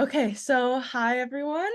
Okay, so hi everyone.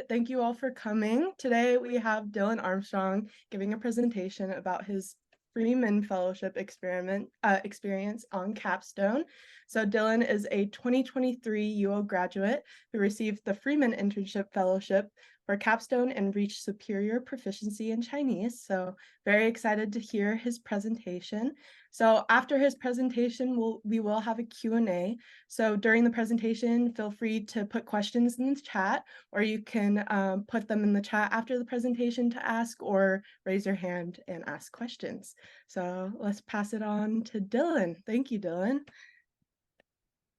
Thank you all for coming. Today we have Dylan Armstrong giving a presentation about his Freeman Fellowship experience on Capstone. So Dylan is a 2023 UO graduate who received the Freeman Internship Fellowship for Capstone and reached superior proficiency in Chinese. So very excited to hear his presentation. So after his presentation, we will have a Q&A. So during the presentation, feel free to put questions in the chat, or you can put them in the chat after the presentation to ask, or raise your hand and ask questions. So let's pass it on to Dylan. Thank you, Dylan.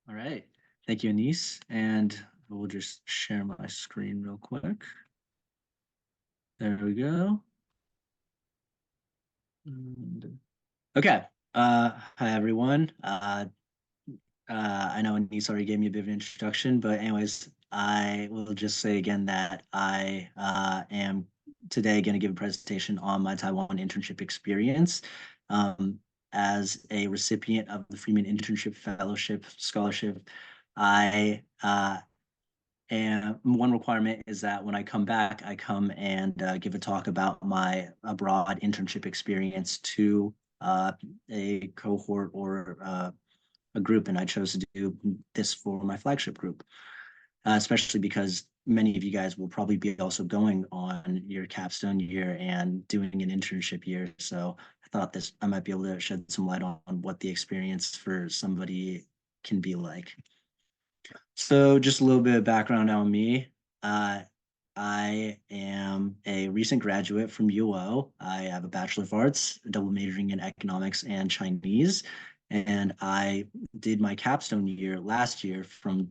All right. Thank you, Anise. And we'll just share my screen real quick. There we go. Okay. Hi, everyone. I know Anise already gave me a bit of an introduction, but anyways, I will just say again that I am today going to give a presentation on my Taiwan internship experience. As a recipient of the Freeman Internship Fellowship Scholarship, I and one requirement is that when I come back, I come and give a talk about my abroad internship experience to a cohort or a group, and I chose to do this for my flagship group, especially because many of you guys will probably be also going on your capstone year and doing an internship year. So I thought I might be able to shed some light on what the experience for somebody can be like. So just a little bit of background on me. Uh, I am a recent graduate from UO. I have a Bachelor of Arts, double majoring in economics and Chinese. And I did my capstone year last year from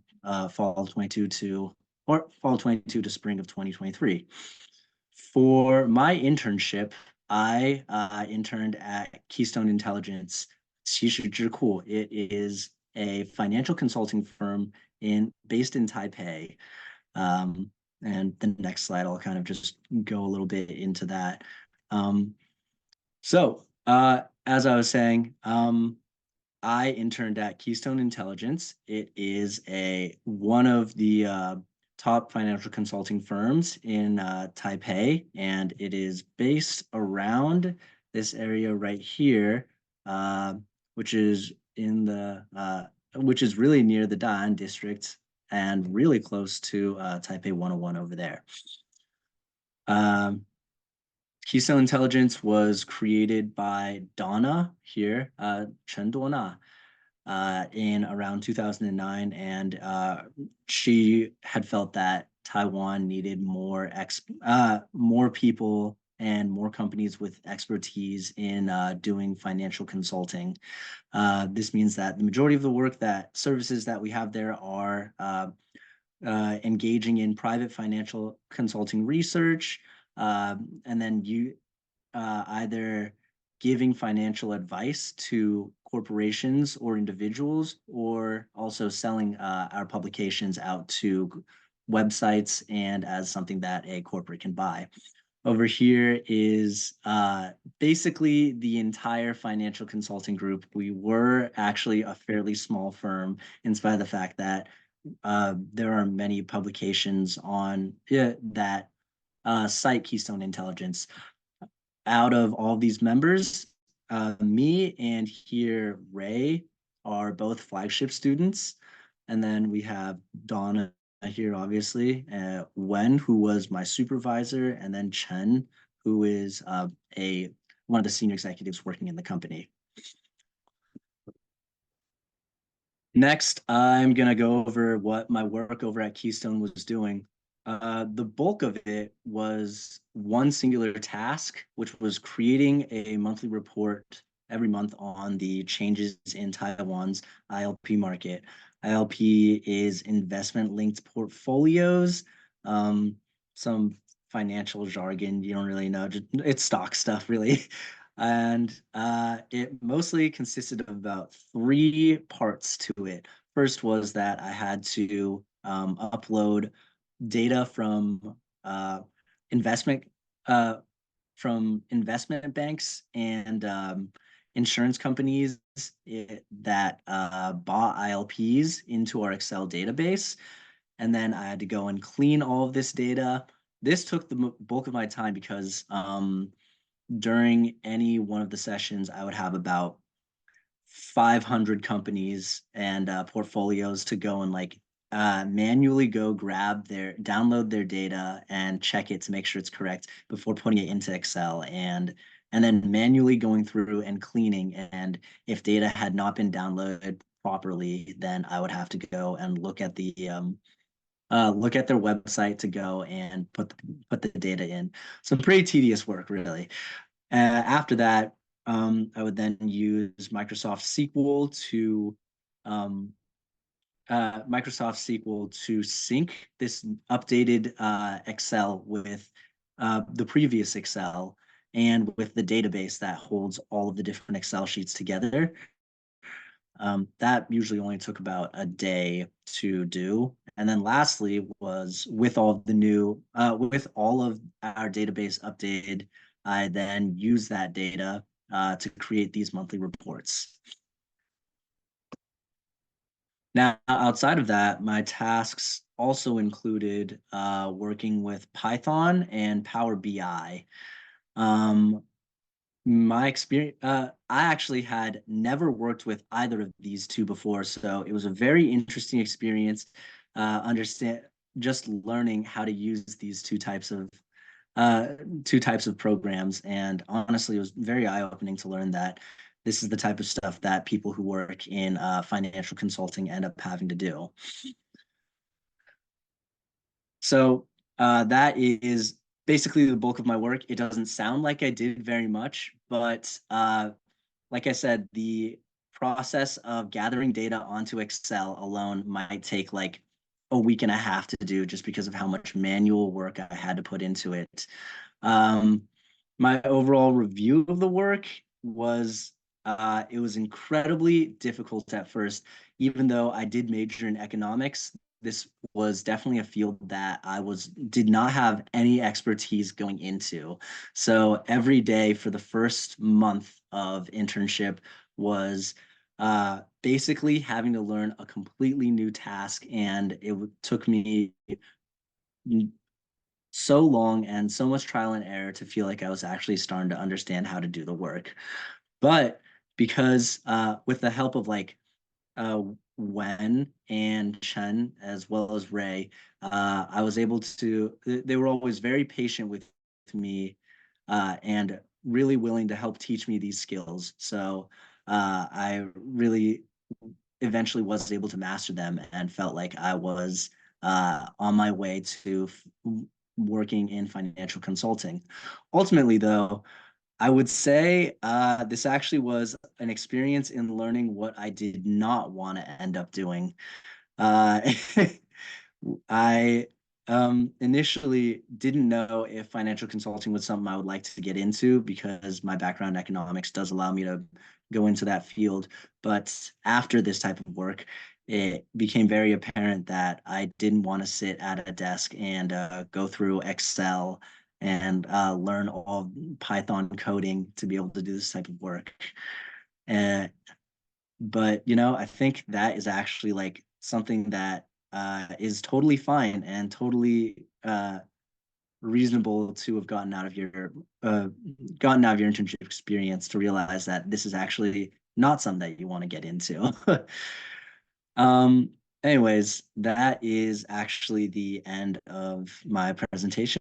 fall 22 to spring of 2023. For my internship, I interned at Keystone Intelligence. 其实智库. It is a financial consulting firm based in Taipei. And the next slide, I'll kind of just go a little bit into that. As I was saying, I interned at Keystone Intelligence. It is one of the top financial consulting firms in Taipei, and it is based around this area right here, which is which is really near the Da'an district and really close to Taipei 101 over there. Keystone Intelligence was created by Donna here, Chen Dona, in around 2009, and she had felt that Taiwan needed more people and more companies with expertise in doing financial consulting. This means that the majority of the services that we have there are engaging in private financial consulting research, and then either giving financial advice to corporations or individuals, or also selling our publications out to websites and as something that a corporate can buy. Over here is basically the entire financial consulting group. We were actually a fairly small firm, in spite of the fact that there are many publications on that cite Keystone Intelligence. Out of all these members, me and here Ray are both flagship students. And then we have Donna here, obviously, Wen, who was my supervisor, and then Chen, who is one of the senior executives working in the company. Next, I'm going to go over what my work over at Keystone was doing. The bulk of it was one singular task, which was creating a monthly report every month on the changes in Taiwan's ILP market. ILP is investment-linked portfolios. Some financial jargon you don't really know. It's stock stuff, really. And it mostly consisted of about 3 parts to it. First was that I had to upload data investment from investment banks and insurance companies that bought ILPs into our Excel database. and then I had to go and clean all of this data. This took the bulk of my time because during any one of the sessions, I would have about 500 companies and portfolios to go and like manually go download their data and check it to make sure it's correct before putting it into Excel, and then manually going through and cleaning. And if data had not been downloaded properly, then I would have to go and look at their website to go and put the data in. So pretty tedious work, really. After that, I would then use um, Microsoft SQL to sync this updated Excel with the previous Excel and with the database that holds all of the different Excel sheets together. That usually only took about a day to do. And then lastly was with with all of our database updated, I then use that data to create these monthly reports. Now, outside of that, my tasks also included working with Python and Power BI. Um, my experience, I actually had never worked with either of these two before, so it was a very interesting experience. Understand just learning how to use these uh, two types of programs, and honestly, it was very eye-opening to learn that this is the type of stuff that people who work in financial consulting end up having to do. So that is basically the bulk of my work. It doesn't sound like I did very much, but like I said, the process of gathering data onto Excel alone might take like a week and a half to do just because of how much manual work I had to put into it. Um, my overall review of the work was it was incredibly difficult at first, even though I did major in economics. This was definitely a field that did not have any expertise going into. So every day for the first month of internship was basically having to learn a completely new task, and took me so long and so much trial and error to feel like I was actually starting to understand how to do the work. But because with the help of like uh, Wen and Chen, as well as Ray, I was able to, they were always very patient with me and really willing to help teach me these skills. So I really eventually was able to master them and felt like I was on my way to working in financial consulting. Ultimately, though, I would say this actually was an experience in learning what I did not want to end up doing. Uh, I initially didn't know if financial consulting was something I would like to get into because my background in economics does allow me to go into that field. But after this type of work, it became very apparent that I didn't want to sit at a desk and go through Excel and learn all Python coding to be able to do this type of work. Uh, but I think that is actually like something that is totally fine and totally reasonable to have uh, gotten out of your internship experience to realize that this is actually not something that you want to get into. um, Anyways, that is actually the end of my presentation.